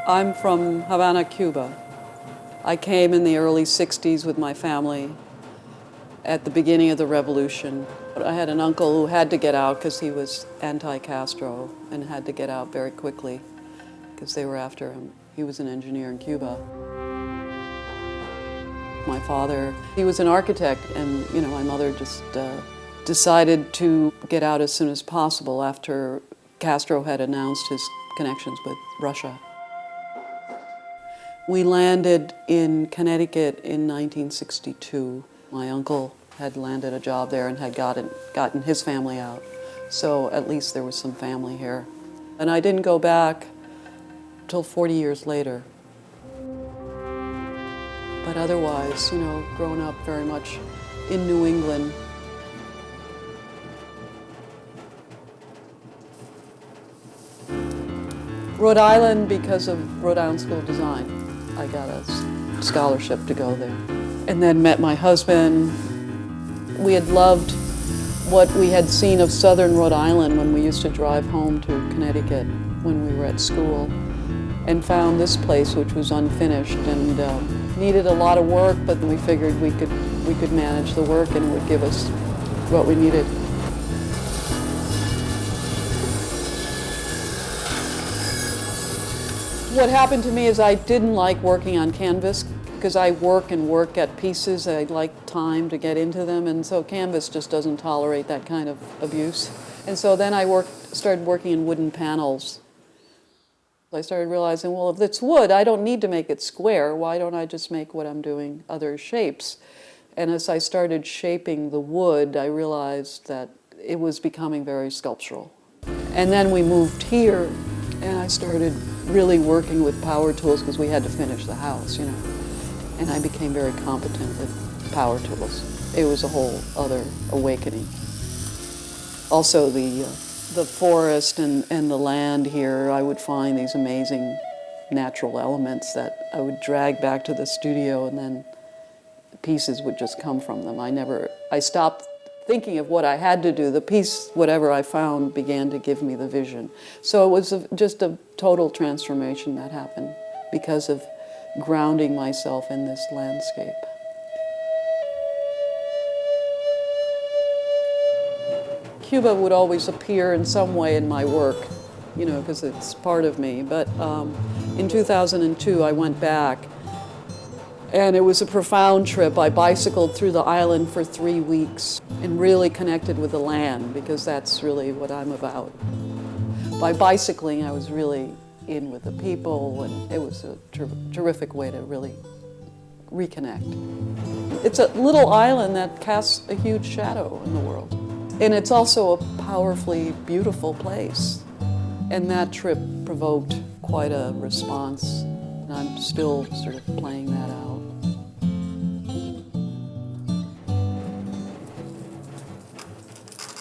I'm from Havana, Cuba. I came in the early 60s with my family at the beginning of the revolution. I had an uncle who had to get out because he was anti-Castro and had to get out very quickly because they were after him. He was an engineer in Cuba. My father, he was an architect, and my mother just decided to get out as soon as possible after Castro had announced his connections with Russia. We landed in Connecticut in 1962. My uncle had landed a job there and had gotten his family out. So at least there was some family here. And I didn't go back till 40 years later. But otherwise, grown up very much in New England. Rhode Island because of Rhode Island School of Design. I got a scholarship to go there. And then met my husband. We had loved what we had seen of southern Rhode Island when we used to drive home to Connecticut when we were at school, and found this place which was unfinished and needed a lot of work, but we figured we could manage the work and it would give us what we needed. What happened to me is I didn't like working on canvas because I work at pieces. I like time to get into them, and so canvas just doesn't tolerate that kind of abuse. And so then I started working in wooden panels. I started realizing, well, if it's wood, I don't need to make it square. Why don't I just make what I'm doing other shapes? And as I started shaping the wood, I realized that it was becoming very sculptural. And then we moved here, and I started really working with power tools because we had to finish the house, And I became very competent with power tools. It was a whole other awakening. Also the forest and the land here, I would find these amazing natural elements that I would drag back to the studio, and then pieces would just come from them. I stopped thinking of what I had to do. The piece, whatever I found, began to give me the vision. So it was just a total transformation that happened because of grounding myself in this landscape. Cuba would always appear in some way in my work, because it's part of me. But in 2002, I went back, and it was a profound trip. I bicycled through the island for 3 weeks and really connected with the land, because that's really what I'm about. By bicycling, I was really in with the people, and it was a terrific way to really reconnect. It's a little island that casts a huge shadow in the world. And it's also a powerfully beautiful place. And that trip provoked quite a response, and I'm still sort of playing that out.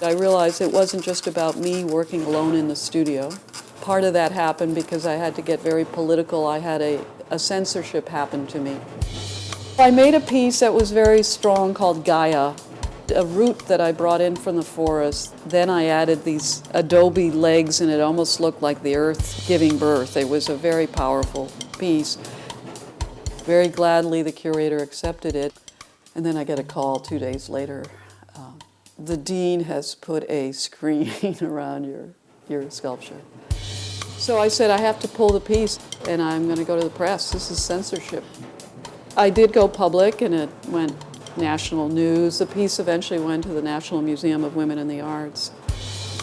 I realized it wasn't just about me working alone in the studio. Part of that happened because I had to get very political. I had a censorship happen to me. I made a piece that was very strong called Gaia, a root that I brought in from the forest. Then I added these adobe legs, and it almost looked like the earth giving birth. It was a very powerful piece. Very gladly, the curator accepted it. And then I get a call 2 days later. The dean has put a screen around your sculpture. So I said, I have to pull the piece, and I'm going to go to the press. This is censorship. I did go public, and it went national news. The piece eventually went to the National Museum of Women in the Arts.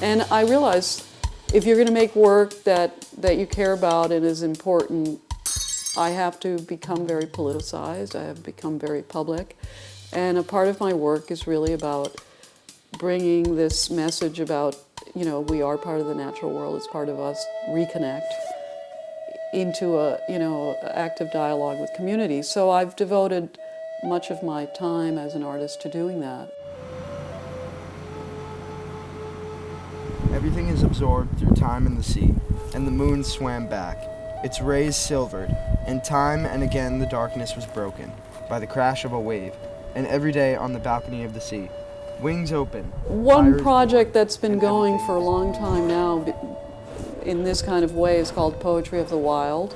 And I realized if you're going to make work that you care about and is important, I have to become very politicized. I have to become very public. And a part of my work is really about bringing this message about, we are part of the natural world, it's part of us, reconnect into active dialogue with communities. So I've devoted much of my time as an artist to doing that. Everything is absorbed through time in the sea, and the moon swam back, its rays silvered, and time and again the darkness was broken by the crash of a wave, and every day on the balcony of the sea, wings open. One project that's been going for a long time now in this kind of way is called Poetry of the Wild.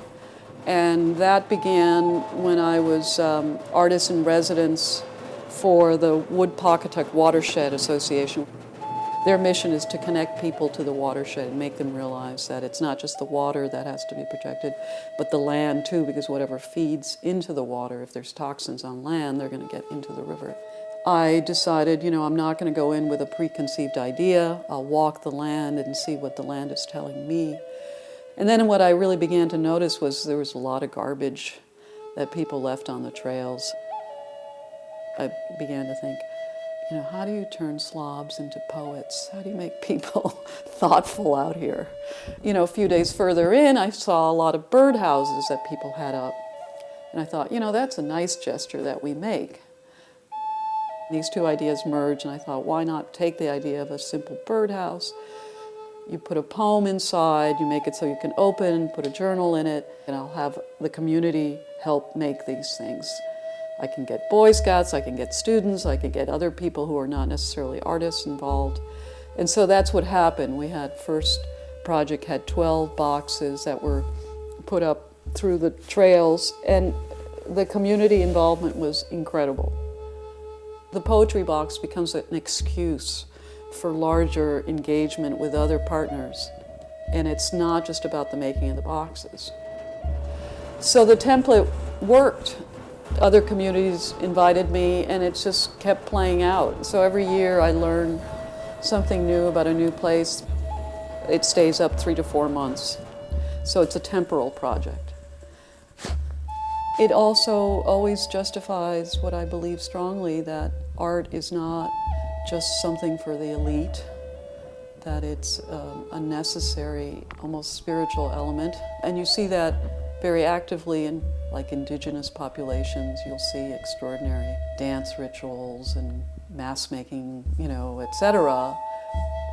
And that began when I was artist in residence for the Wood-Pawcatuck Watershed Association. Their mission is to connect people to the watershed and make them realize that it's not just the water that has to be protected, but the land too, because whatever feeds into the water, if there's toxins on land, they're going to get into the river. I decided, I'm not going to go in with a preconceived idea. I'll walk the land and see what the land is telling me. And then what I really began to notice was there was a lot of garbage that people left on the trails. I began to think, how do you turn slobs into poets? How do you make people thoughtful out here? A few days further in, I saw a lot of birdhouses that people had up. And I thought, that's a nice gesture that we make. These two ideas merged, and I thought, why not take the idea of a simple birdhouse? You put a poem inside, you make it so you can open, put a journal in it, and I'll have the community help make these things. I can get Boy Scouts, I can get students, I can get other people who are not necessarily artists involved. And so that's what happened. We had first project had 12 boxes that were put up through the trails, and the community involvement was incredible. The poetry box becomes an excuse for larger engagement with other partners. And it's not just about the making of the boxes. So the template worked. Other communities invited me, and it just kept playing out. So every year I learn something new about a new place. It stays up 3 to 4 months. So it's a temporal project. It also always justifies what I believe strongly, that art is not just something for the elite, that it's a necessary, almost spiritual element. And you see that very actively in indigenous populations. You'll see extraordinary dance rituals and mass making, etc.,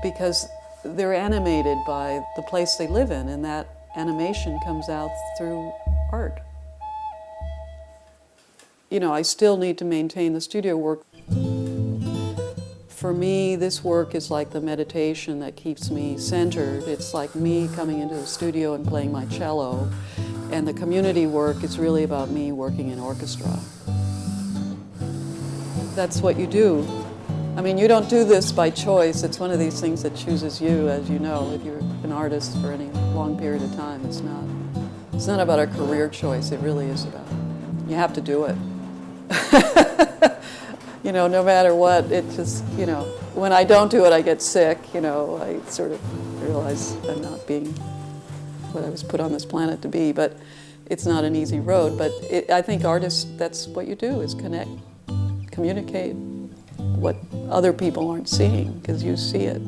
because they're animated by the place they live in, and that animation comes out through art. I still need to maintain the studio work. For me, this work is like the meditation that keeps me centered. It's like me coming into the studio and playing my cello. And the community work is really about me working in orchestra. That's what you do. You don't do this by choice. It's one of these things that chooses you, as you know, if you're an artist for any long period of time. It's not about a career choice. It really is about, you have to do it. No matter what, it just, when I don't do it, I get sick, I sort of realize I'm not being what I was put on this planet to be, but it's not an easy road. But I think artists, that's what you do, is connect, communicate what other people aren't seeing, because you see it.